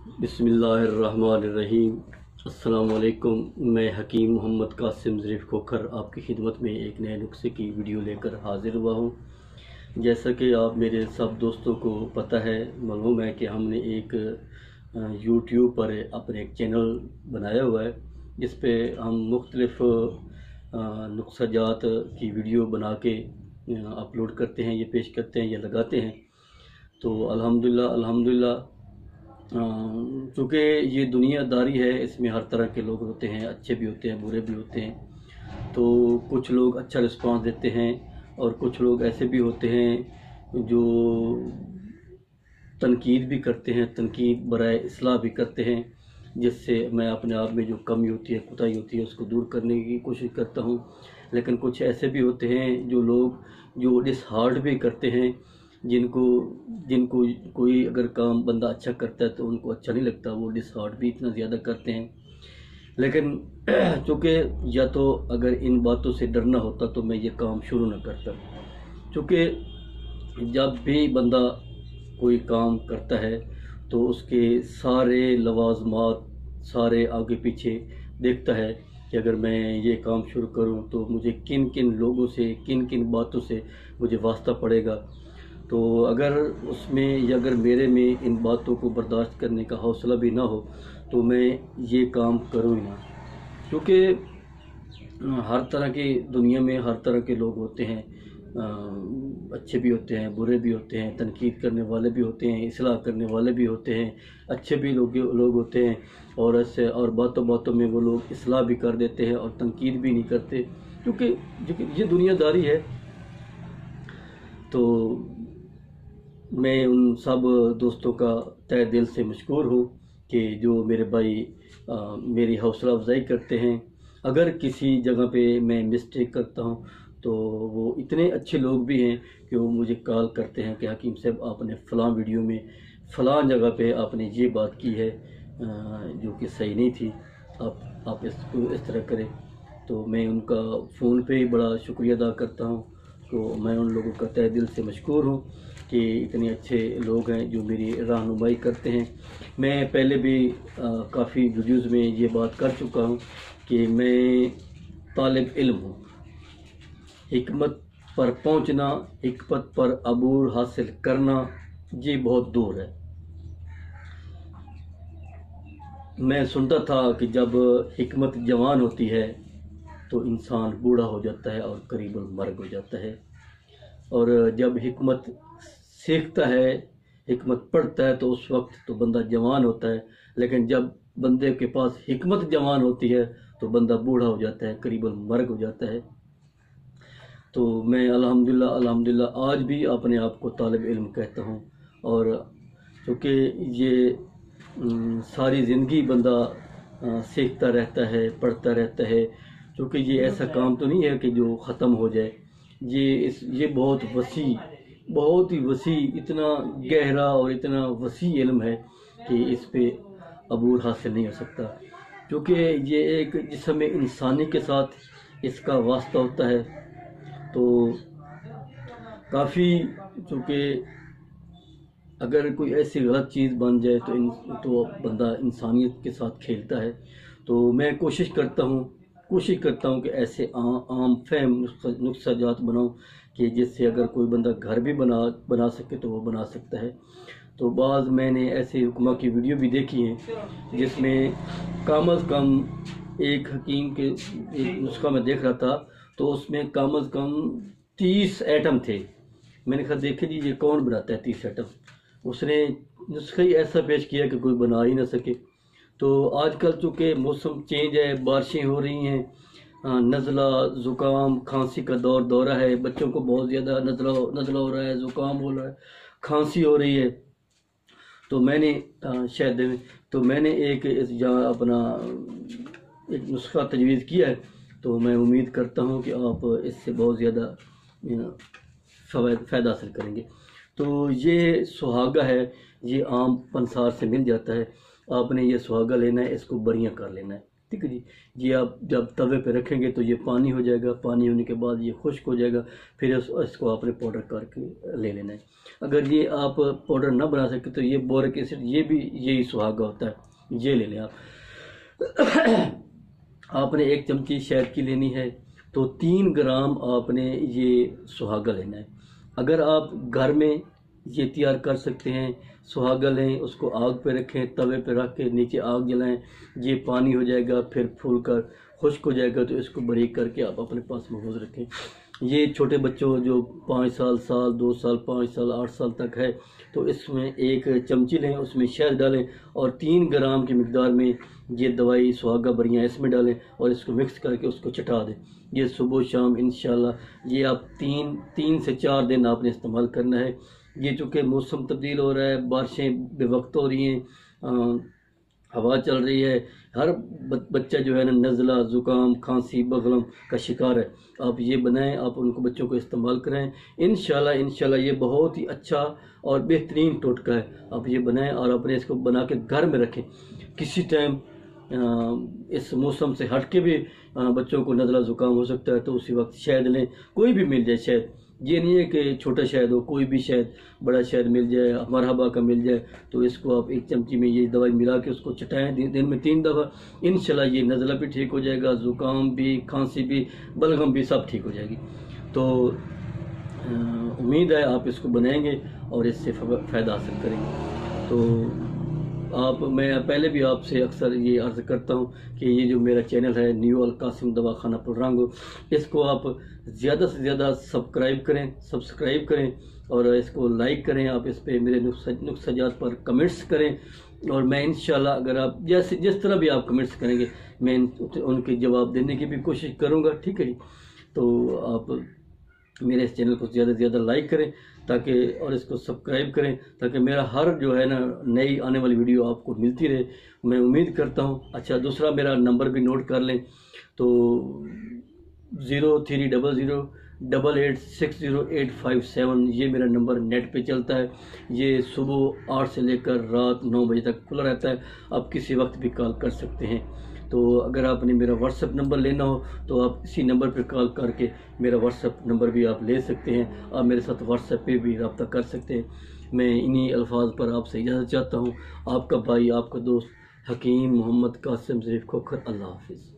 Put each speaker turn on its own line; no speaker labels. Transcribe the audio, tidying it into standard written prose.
बिस्मिल्लाहिर्रहमानिर्रहीम। अस्सलाम वालेकुम। मैं हकीम मोहम्मद कासिम ज़रीफ़ खोखर आपकी खिदमत में एक नए नुस्खे की वीडियो लेकर हाज़िर हुआ हूँ। जैसा कि आप मेरे सब दोस्तों को पता है, मालूम है कि हमने एक यूट्यूब पर अपने एक चैनल बनाया हुआ है जिस पे हम मुख्तलिफ़ नुस्ख़ाजात की वीडियो बना के अपलोड करते हैं, ये पेश करते हैं, ये लगाते हैं। तो अल्हम्दुलिल्लाह चूँकि ये दुनियादारी है, इसमें हर तरह के लोग होते हैं, अच्छे भी होते हैं, बुरे भी होते हैं। तो कुछ लोग अच्छा रिस्पांस देते हैं और कुछ लोग ऐसे भी होते हैं जो तनकीद भी करते हैं, तनकीद बराए इस्लाह भी करते हैं, जिससे मैं अपने आप में जो कमी होती है, कोताही होती है, उसको दूर करने की कोशिश करता हूँ। लेकिन कुछ ऐसे भी होते हैं जो लोग जो डिसहार्ट भी करते हैं, जिनको जिनको कोई अगर काम बंदा अच्छा करता है तो उनको अच्छा नहीं लगता, वो डिसहार्ट भी इतना ज़्यादा करते हैं। लेकिन चूँकि या तो अगर इन बातों से डरना होता तो मैं ये काम शुरू ना करता। चूँकि जब भी बंदा कोई काम करता है तो उसके सारे लवाज़मात, सारे आगे पीछे देखता है कि अगर मैं ये काम शुरू करूं तो मुझे किन किन लोगों से, किन किन बातों से मुझे वास्ता पड़ेगा। तो अगर उसमें या अगर मेरे में इन बातों को बर्दाश्त करने का हौसला भी ना हो तो मैं ये काम करूँ ही ना। क्योंकि हर तरह की दुनिया में हर तरह के लोग होते हैं, अच्छे भी होते हैं, बुरे भी होते हैं, तनकीद करने वाले भी होते हैं, इस्लाह करने वाले भी होते हैं, अच्छे भी लोग होते हैं। और ऐसे और बातों बातों में वो लोग इस्लाह भी कर देते हैं और तनकीद भी नहीं करते, क्योंकि ये दुनियादारी है। तो मैं उन सब दोस्तों का तहे दिल से मशकूर हूँ कि जो मेरे भाई मेरी हौसला अफजाई करते हैं। अगर किसी जगह पे मैं मिस्टेक करता हूँ तो वो इतने अच्छे लोग भी हैं कि वो मुझे कॉल करते हैं कि हकीम साहब, आपने फ़लाँ वीडियो में फ़लाँ जगह पे आपने ये बात की है जो कि सही नहीं थी, आप इसको इस तरह करें। तो मैं उनका फ़ोन पे ही बड़ा शुक्रिया अदा करता हूँ। तो मैं उन लोगों का तहे दिल से मशकूर हूँ कि इतने अच्छे लोग हैं जो मेरी रहनुमाई करते हैं। मैं पहले भी काफ़ी वीडियोज़ में ये बात कर चुका हूँ कि मैं तालिब इल्म हूँ। हिकमत पर पहुँचना, हिकमत पर अबूर हासिल करना, ये बहुत दूर है। मैं सुनता था कि जब हिकमत जवान होती है तो इंसान बूढ़ा हो जाता है और करीबन मर्ग हो जाता है। और जब हिकमत सीखता है, हिकमत पढ़ता है तो उस वक्त तो बंदा जवान होता है। लेकिन जब बंदे के पास हिकमत जवान होती है तो बंदा बूढ़ा हो जाता है, करीबन मर्ग हो जाता है। तो मैं अल्हम्दुलिल्लाह आज भी अपने आप को तालिब इल्म कहता हूँ। और क्योंकि ये सारी ज़िंदगी बंदा सीखता रहता है, पढ़ता रहता है। क्योंकि ये ऐसा काम तो नहीं है कि जो ख़त्म हो जाए। ये बहुत वसी, बहुत ही वसी, इतना गहरा और इतना वसी इल्म है कि इस पे अबूर हासिल नहीं हो सकता। क्योंकि ये एक जिस्म इंसानी के साथ इसका वास्ता होता है। तो काफ़ी, चूँकि अगर कोई ऐसी गलत चीज़ बन जाए तो बंदा इंसानियत के साथ खेलता है। तो मैं कोशिश करता हूँ कि ऐसे आम फहम नुस्ख़ाजात बनाऊँ कि जिससे अगर कोई बंदा घर भी बना सके तो वो बना सकता है। तो बाज़ मैंने ऐसे हुक्मा की वीडियो भी देखी हैं जिसमें कम अज़ कम एक हकीम के एक नुस्खा मैं देख रहा था तो उसमें कम अज़ कम 30 आइटम थे। मैंने कहा देखे जी, ये कौन बनाता है 30 आइटम। उसने नुस्खा ही ऐसा पेश किया कि कोई बना ही ना सके। तो आजकल चूँकि मौसम चेंज है, बारिशें हो रही हैं, नज़ला, ज़ुकाम, खांसी का दौरा है, बच्चों को बहुत ज़्यादा नज़ला हो रहा है, ज़ुकाम हो रहा है, खांसी हो रही है। तो मैंने एक जहाँ अपना एक नुस्खा तजवीज़ किया है। तो मैं उम्मीद करता हूँ कि आप इससे बहुत ज़्यादा फ़ायदा हासिल करेंगे। तो ये सुहागा है, ये आम पंसार से मिल जाता है। आपने ये सुहागा लेना है, इसको बरियाँ कर लेना है। ठीक है जी। ये आप जब तवे पे रखेंगे तो ये पानी हो जाएगा, पानी होने के बाद ये खुश्क हो जाएगा, फिर इसको आपने पाउडर करके ले लेना है। अगर ये आप पाउडर ना बना सके तो ये बोरिक एसिड, ये भी यही सुहागा होता है, ये ले लें आप। आपने 1 चमची शहद की लेनी है तो 3 ग्राम आपने ये सुहागा लेना है। अगर आप घर में ये तैयार कर सकते हैं, सुहागा लें, उसको आग पे रखें, तवे पे रख के नीचे आग जलाएं, ये पानी हो जाएगा, फिर फूल कर खुश्क हो जाएगा, तो इसको बारीक करके आप अपने पास महफूज रखें। ये छोटे बच्चों जो 5 साल 2 साल 5 साल 8 साल तक है, तो इसमें 1 चमची लें, उसमें शहद डालें और 3 ग्राम की मिकदार में ये दवाई सुहागा बरियाँ इसमें डालें और इसको मिक्स करके उसको चटा दें। ये सुबह शाम इंशाल्लाह ये आप 3 से 4 दिन आपने इस्तेमाल करना है। ये चूँकि मौसम तब्दील हो रहा है, बारिशें बेवक्त हो रही हैं, हवा चल रही है, हर बच्चा जो है ना नज़ला, ज़ुकाम, खांसी, बगलम का शिकार है। आप ये बनाएं, आप उनको बच्चों को इस्तेमाल कराएं, इंशाल्लाह ये बहुत ही अच्छा और बेहतरीन टोटका है। आप ये बनाएं और अपने इसको बना के घर में रखें। किसी टाइम इस मौसम से हट के भी बच्चों को नज़ला ज़ुकाम हो सकता है, तो उसी वक्त शहद लें, कोई भी मिल जाए शहद। ये नहीं है कि छोटा शहद हो, कोई भी शहद, बड़ा शहद मिल जाए, मरहबा का मिल जाए, तो इसको आप 1 चमची में ये दवाई मिला के उसको चटाएं दिन में 3 दफ़ा। इंशाल्लाह ये नज़ला भी ठीक हो जाएगा, ज़ुकाम भी, खांसी भी, बलगम भी सब ठीक हो जाएगी। तो उम्मीद है आप इसको बनाएंगे और इससे फ़ायदा हासिल करेंगे। तो मैं पहले भी आपसे अक्सर ये अर्ज़ करता हूँ कि ये जो मेरा चैनल है न्यू अलकासिम दवाखाना पुलरांगो, इसको आप ज़्यादा से ज़्यादा सब्सक्राइब करें और इसको लाइक करें। आप इस पर मेरे नुक्साजात पर कमेंट्स करें और मैं इंशाल्लाह अगर आप जिस तरह भी आप कमेंट्स करेंगे मैं उनके जवाब देने की भी कोशिश करूँगा। ठीक है जी। तो आप मेरे इस चैनल को ज़्यादा से ज़्यादा लाइक करें ताकि, और इसको सब्सक्राइब करें ताकि मेरा हर जो है ना नई आने वाली वीडियो आपको मिलती रहे। मैं उम्मीद करता हूँ। अच्छा, दूसरा मेरा नंबर भी नोट कर लें, तो 0300886085 ये मेरा नंबर नेट पे चलता है। ये सुबह 8 से लेकर रात 9 बजे तक खुला रहता है, आप किसी वक्त भी कॉल कर सकते हैं। तो अगर आपने मेरा व्हाट्सएप नंबर लेना हो तो आप इसी नंबर पर कॉल करके मेरा व्हाट्सएप नंबर भी आप ले सकते हैं, आप मेरे साथ व्हाट्सएप पे भी रब्ता कर सकते हैं। मैं इन्हीं अल्फाज पर आपसे इजाज़त चाहता हूँ। आपका भाई, आपका दोस्त हकीम मोहम्मद कासिम ज़रीफ खोखर। अल्लाह हाफिज़।